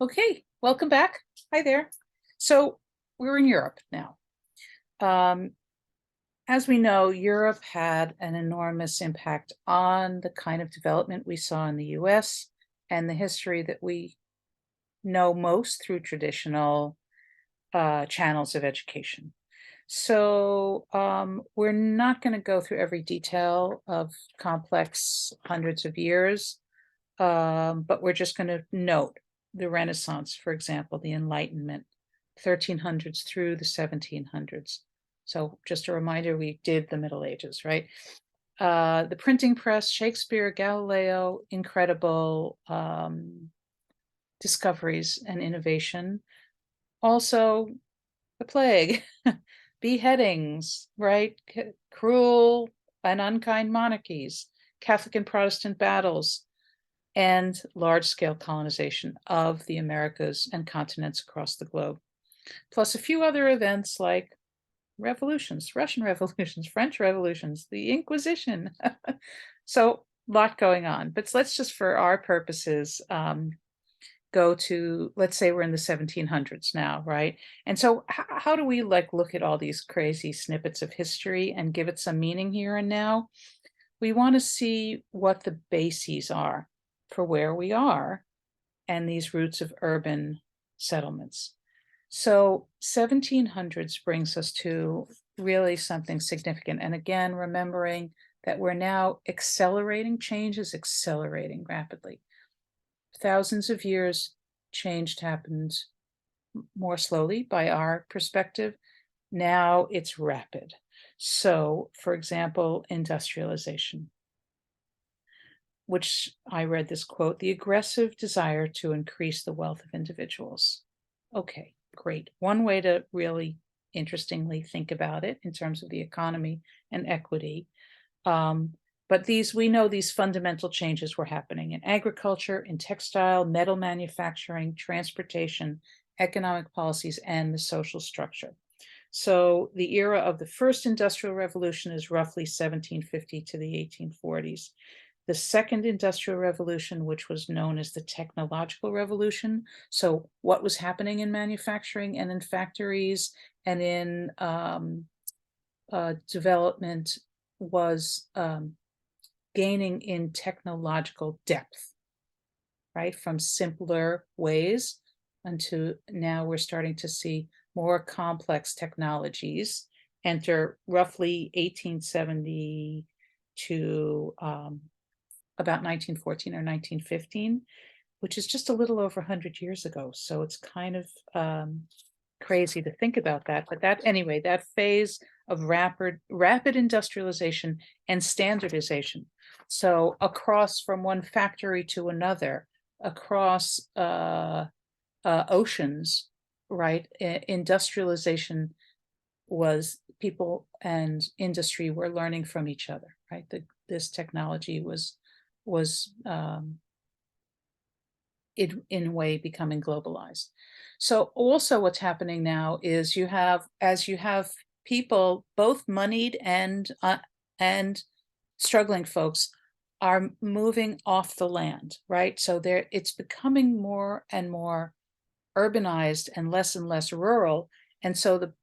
Okay, welcome back. Hi there. So we're in Europe now. Um, as we know, Europe had an enormous impact on the kind of development we saw in the US and the history that we know most through traditional channels of education. So we're not going to go through every detail of complex hundreds of years, but we're just going to note the Renaissance, for example, the Enlightenment, 1300s through the 1700s. So just a reminder, we did the Middle Ages, right? The printing press, Shakespeare, Galileo, incredible discoveries and innovation. Also, the plague, beheadings, right? Cruel and unkind monarchies, Catholic and Protestant battles, and large-scale colonization of the Americas and continents across the globe, plus a few other events like revolutions, Russian revolutions, French revolutions, the Inquisition. So, a lot going on. But let's just, for our purposes, go to, let's say we're in the 1700s now, right? And so, how do we look at all these crazy snippets of history and give it some meaning here and now? We want to see what the bases are for where we are and these roots of urban settlements. So 1700s brings us to really something significant. And again, remembering that we're now accelerating, change is accelerating rapidly. Thousands of years, change happens more slowly by our perspective. Now it's rapid. So, for example, industrialization, which I read this quote, the aggressive desire to increase the wealth of individuals. Okay, great. One way to really interestingly think about it in terms of the economy and equity. But we know these fundamental changes were happening in agriculture, in textile, metal manufacturing, transportation, economic policies, and the social structure. So the era of the first industrial revolution is roughly 1750 to the 1840s. The second industrial revolution, which was known as the technological revolution, so what was happening in manufacturing and in factories and in development was gaining in technological depth, right? From simpler ways until now we're starting to see more complex technologies enter roughly 1870 to about 1914 or 1915, which is just a little over 100 years ago. So it's kind of crazy to think about that. But anyway, that phase of rapid industrialization and standardization. So across from one factory to another, across oceans, right? Industrialization was people and industry were learning from each other, right? This technology was in a way becoming globalized. So also what's happening now is you have people, both moneyed and struggling folks, are moving off the land, right? So it's becoming more and more urbanized and less rural. And so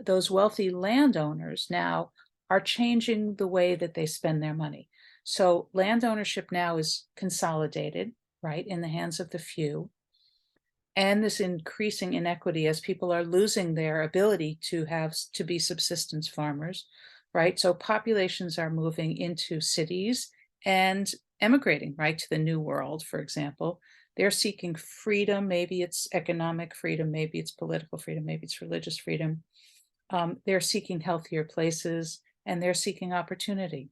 those wealthy landowners now are changing the way that they spend their money. So land ownership now is consolidated, right, in the hands of the few. And this increasing inequity as people are losing their ability to be subsistence farmers, right? So populations are moving into cities and emigrating, right, to the new world, for example. They're seeking freedom. Maybe it's economic freedom, maybe it's political freedom, maybe it's religious freedom. They're seeking healthier places and they're seeking opportunity.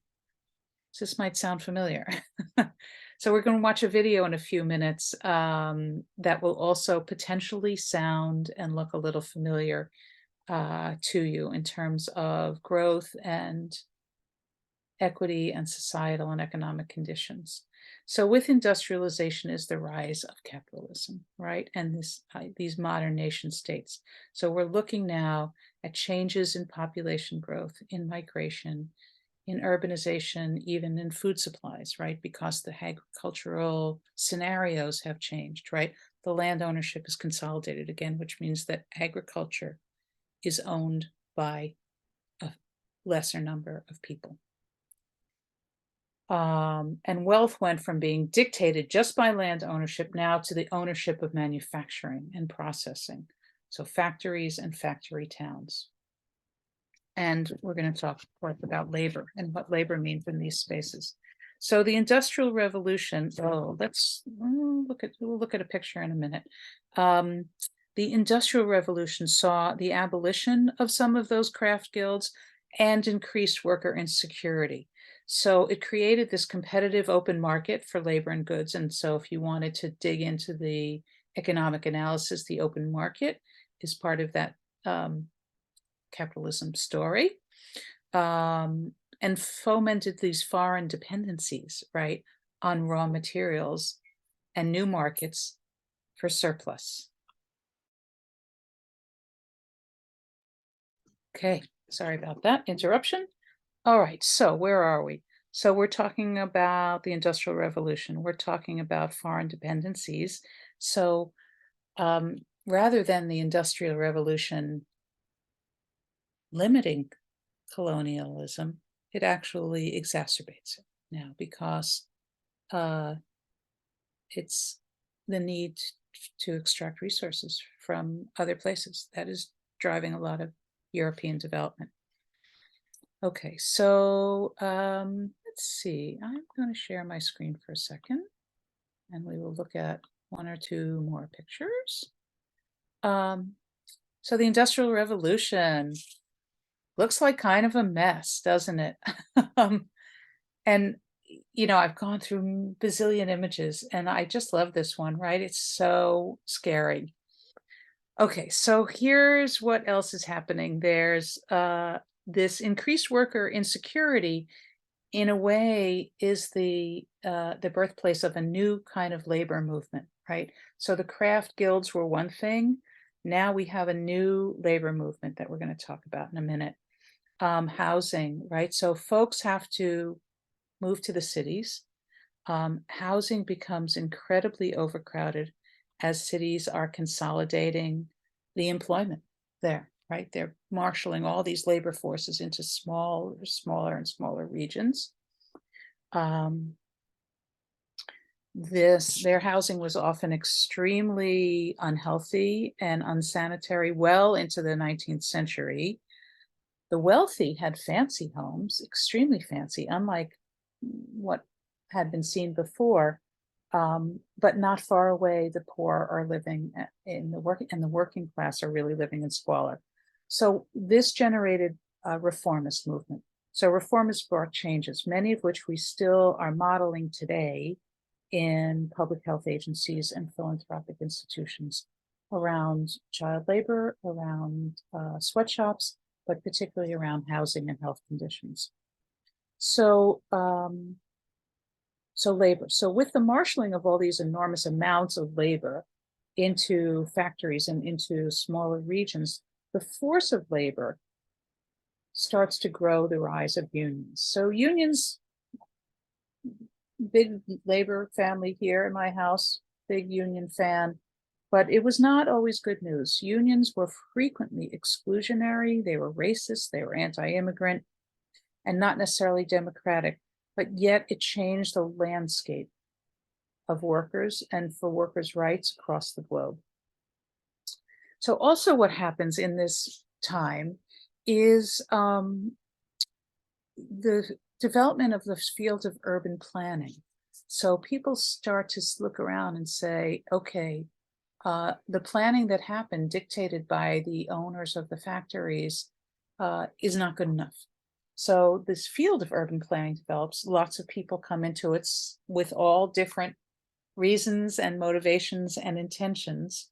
So this might sound familiar. So we're going to watch a video in a few minutes that will also potentially sound and look a little familiar to you in terms of growth and equity and societal and economic conditions. So with industrialization is the rise of capitalism, right? And these modern nation states. So we're looking now at changes in population growth, in migration, in urbanization, even in food supplies, right? Because the agricultural scenarios have changed, right? the land ownership is consolidated again, which means that agriculture is owned by a lesser number of people. And wealth went from being dictated just by land ownership now to the ownership of manufacturing and processing. So factories and factory towns. And we're going to talk, of course, about labor and what labor means in these spaces. So the Industrial Revolution, we'll look at a picture in a minute. The Industrial Revolution saw the abolition of some of those craft guilds and increased worker insecurity. So it created this competitive open market for labor and goods. And so if you wanted to dig into the economic analysis, the open market is part of that capitalism story, and fomented these foreign dependencies, right, on raw materials and new markets for surplus. Okay, sorry about that interruption. All right, so where are we? So we're talking about the Industrial Revolution. We're talking about foreign dependencies. So rather than the Industrial Revolution limiting colonialism, it actually exacerbates it now because it's the need to extract resources from other places that is driving a lot of European development. Okay, so let's see. I'm going to share my screen for a second, and we will look at one or two more pictures. So the Industrial Revolution looks like kind of a mess, doesn't it? And, you know, I've gone through a bazillion images, and I just love this one, right? It's so scary. Okay, so here's what else is happening. There's this increased worker insecurity, in a way, is the birthplace of a new kind of labor movement, right? So the craft guilds were one thing. Now we have a new labor movement that we're going to talk about in a minute. Housing, right? So folks have to move to the cities. Housing becomes incredibly overcrowded as cities are consolidating the employment there, right? They're marshaling all these labor forces into smaller and smaller regions. Their housing was often extremely unhealthy and unsanitary well into the 19th century. The wealthy had fancy homes, extremely fancy, unlike what had been seen before, but not far away. The poor are living in the working, and the working class are really living in squalor. So this generated a reformist movement. So reformists brought changes, many of which we still are modeling today in public health agencies and philanthropic institutions around child labor, around sweatshops, but particularly around housing and health conditions. So, labor. So with the marshaling of all these enormous amounts of labor into factories and into smaller regions, the force of labor starts to grow the rise of unions. So unions, big labor family here in my house, big union fan, but it was not always good news. Unions were frequently exclusionary, they were racist, they were anti-immigrant, and not necessarily democratic, but yet it changed the landscape of workers and for workers' rights across the globe. So also what happens in this time is the development of the field of urban planning. So people start to look around and say, okay, the planning that happened dictated by the owners of the factories is not good enough. So this field of urban planning develops. Lots of people come into it with all different reasons and motivations and intentions.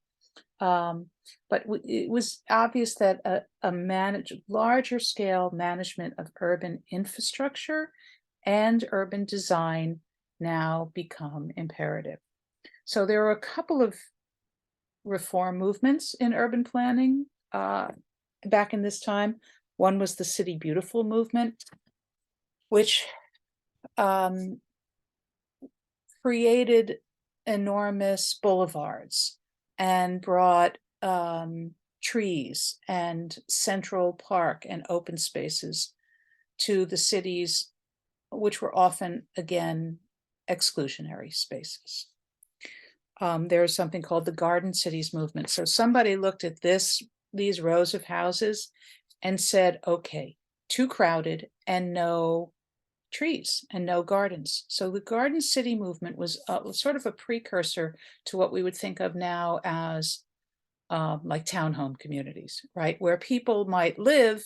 But it was obvious that a larger scale management of urban infrastructure and urban design now become imperative. So there are a couple of reform movements in urban planning back in this time. One was the City Beautiful movement, which created enormous boulevards and brought trees and Central Park and open spaces to the cities, which were often, again, exclusionary spaces. There's something called the Garden Cities movement. So somebody looked at these rows of houses and said, okay, too crowded and no trees and no gardens. So the Garden City movement was sort of a precursor to what we would think of now as like townhome communities, right? Where people might live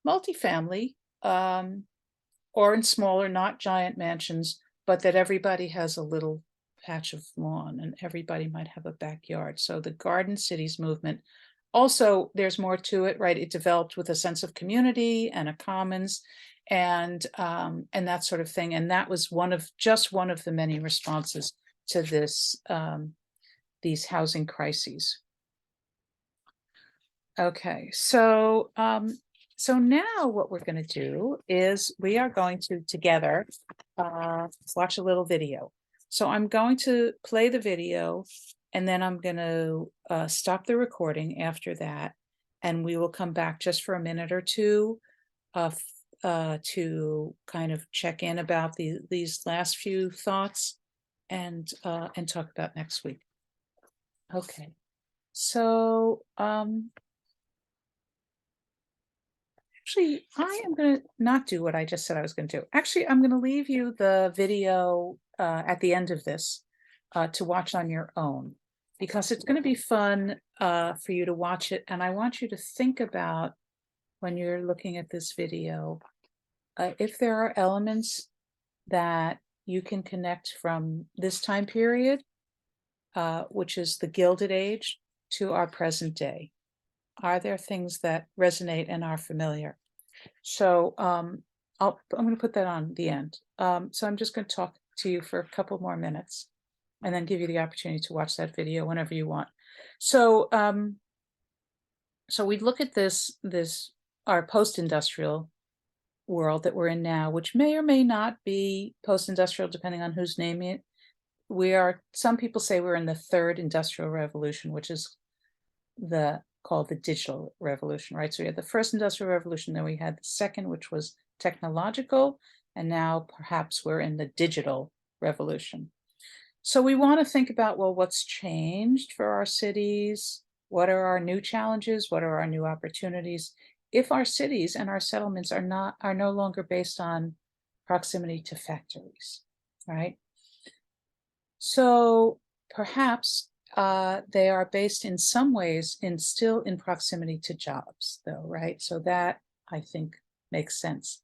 multifamily, or in smaller, not giant mansions, but that everybody has a little patch of lawn and everybody might have a backyard. So the Garden Cities movement, also there's more to it, right? It developed with a sense of community and a commons and that sort of thing. And that was just one of the many responses to these housing crises. Okay, so now what we're going to do is we are going to together watch a little video. So I'm going to play the video and then I'm going to stop the recording after that, and we will come back just for a minute or two to kind of check in about these last few thoughts and talk about next week. Okay, so actually, I am going to not do what I just said I was going to do. Actually, I'm going to leave you the video at the end of this to watch on your own, because it's going to be fun for you to watch it. And I want you to think about, when you're looking at this video, if there are elements that you can connect from this time period, which is the Gilded Age, to our present day. Are there things that resonate and are familiar? So I'm going to put that on the end. So I'm just going to talk to you for a couple more minutes and then give you the opportunity to watch that video whenever you want. So so we look at this our post-industrial world that we're in now, which may or may not be post-industrial depending on who's naming it. Some people say we're in the third industrial revolution, which is called the digital revolution, right? So we had the first industrial revolution, then we had the second, which was technological, and now perhaps we're in the digital revolution. So we want to think about, well, what's changed for our cities? What are our new challenges? What are our new opportunities? If our cities and our settlements are no longer based on proximity to factories, right? So perhaps they are based in some ways still in proximity to jobs, though, right? So that, I think, makes sense.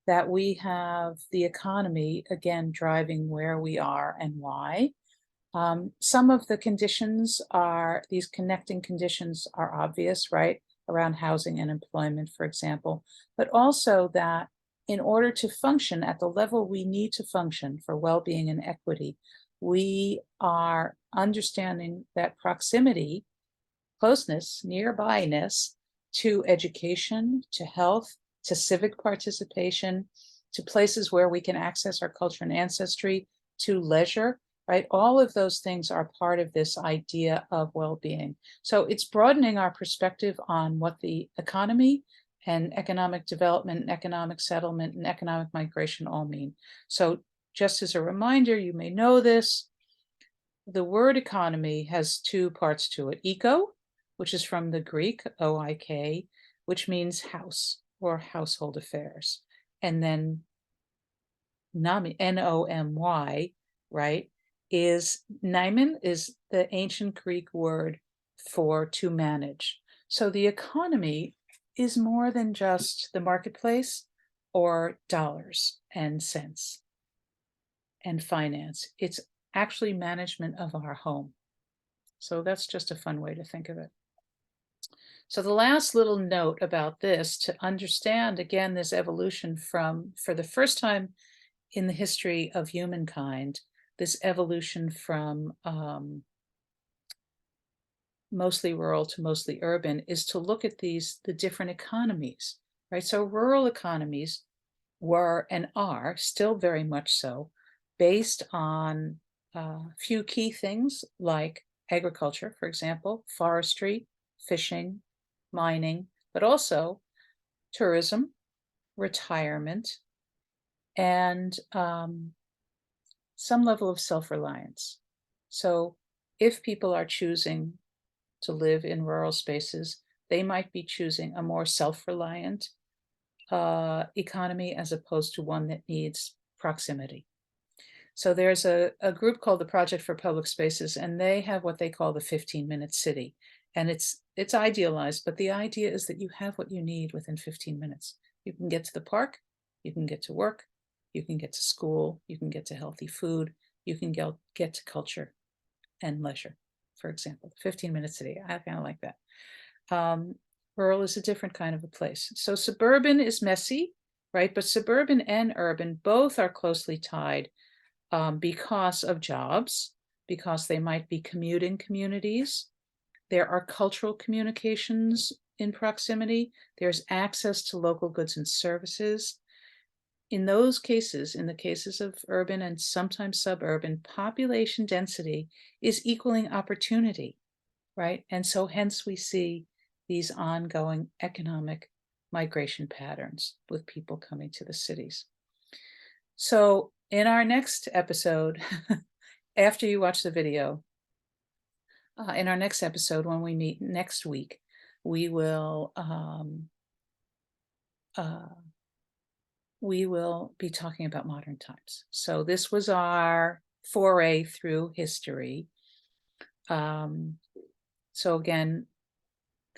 That we have the economy, again, driving where we are and why. Some of the conditions these connecting conditions are obvious, right? Around housing and employment, for example, but also that in order to function at the level we need to function for well-being and equity, we are understanding that proximity, closeness, nearbyness to education, to health, to civic participation, to places where we can access our culture and ancestry, to leisure, right? All of those things are part of this idea of well-being. So it's broadening our perspective on what the economy and economic development and economic settlement and economic migration all mean. So just as a reminder, you may know this, the word economy has two parts to it. Eco, which is from the Greek, oik, which means house or household affairs. And then nomy, N-O-M-Y, right, Naiman is the ancient Greek word for to manage. So the economy is more than just the marketplace or dollars and cents and finance. It's actually management of our home. So that's just a fun way to think of it. So the last little note about this, to understand, again, this evolution from, for the first time in the history of humankind, this evolution from mostly rural to mostly urban, is to look at the different economies, right? So rural economies were and are still very much so based on a few key things like agriculture, for example, forestry, fishing, mining, but also tourism, retirement, and some level of self-reliance. So if people are choosing to live in rural spaces, they might be choosing a more self-reliant economy as opposed to one that needs proximity. So there's a group called the Project for Public Spaces, and they have what they call the 15-minute city. And it's idealized, but the idea is that you have what you need within 15 minutes. You can get to the park, you can get to work, you can get to school, you can get to healthy food, you can get to culture and leisure, for example. 15-minute city, I kind of like that. Rural is a different kind of a place. So suburban is messy, right? But suburban and urban both are closely tied because of jobs, because they might be commuting communities. There are cultural communications in proximity. There's access to local goods and services. In those cases, in the cases of urban and sometimes suburban, population density is equaling opportunity, right? And so hence we see these ongoing economic migration patterns with people coming to the cities. So in our next episode, after you watch the video, in our next episode, when we meet next week, we will be talking about modern times. So this was our foray through history. So again,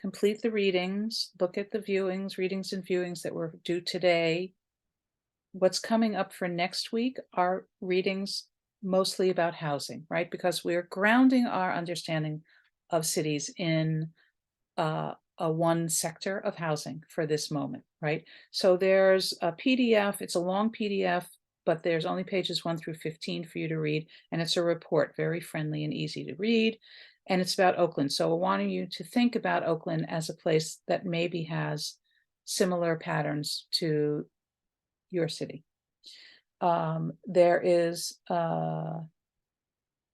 complete the readings, look at the readings and viewings that were due today. What's coming up for next week are readings mostly about housing, right? Because we're grounding our understanding of cities in a one sector of housing for this moment, right? So there's a PDF, it's a long PDF, but there's only pages 1 through 15 for you to read. And it's a report, very friendly and easy to read. And it's about Oakland. So we're wanting you to think about Oakland as a place that maybe has similar patterns to your city. There is a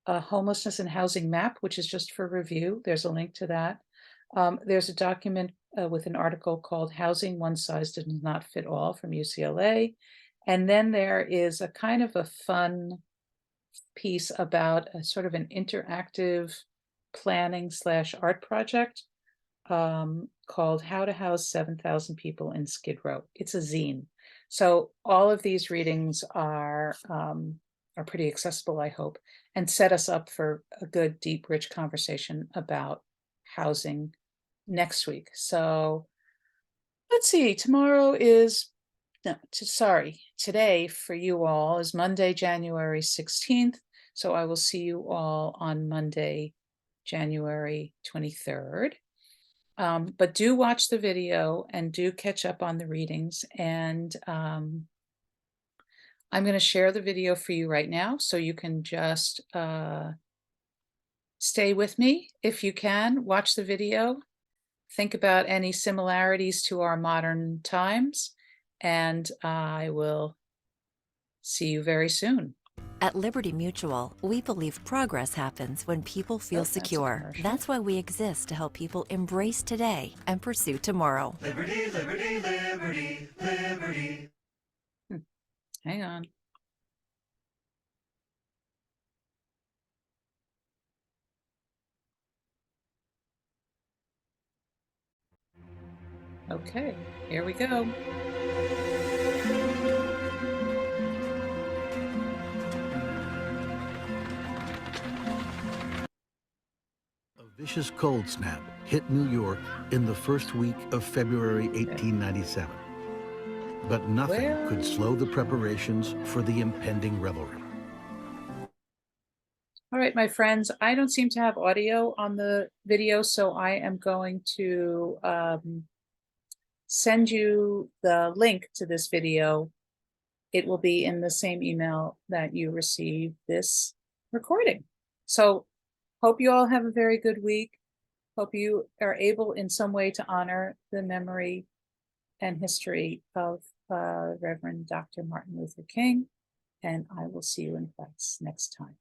homelessness and housing map, which is just for review. There's a link to that. There's a document with an article called Housing One Size Does Not Fit All from UCLA. And then there is a kind of a fun piece about a sort of an interactive planning / art project called How to House 7,000 People in Skid Row. It's a zine. So all of these readings are pretty accessible, I hope, and set us up for a good, deep, rich conversation about housing next week. So let's see, today for you all is Monday, January 16th. So I will see you all on Monday, January 23rd. But do watch the video and do catch up on the readings. And I'm going to share the video for you right now, so you can just stay with me if you can. Watch the video. Think about any similarities to our modern times, and I will see you very soon. At Liberty Mutual, we believe progress happens when people feel secure. That's why we exist, to help people embrace today and pursue tomorrow. Liberty, liberty, liberty, liberty. Hang on. Okay, here we go. A vicious cold snap hit New York in the first week of February 1897. But nothing could slow the preparations for the impending revelry. All right, my friends, I don't seem to have audio on the video, so I am going to send you the link to this video. It will be in the same email that you receive this recording. So hope you all have a very good week. Hope you are able in some way to honor the memory and history of Reverend Dr. Martin Luther King. And I will see you in class next time.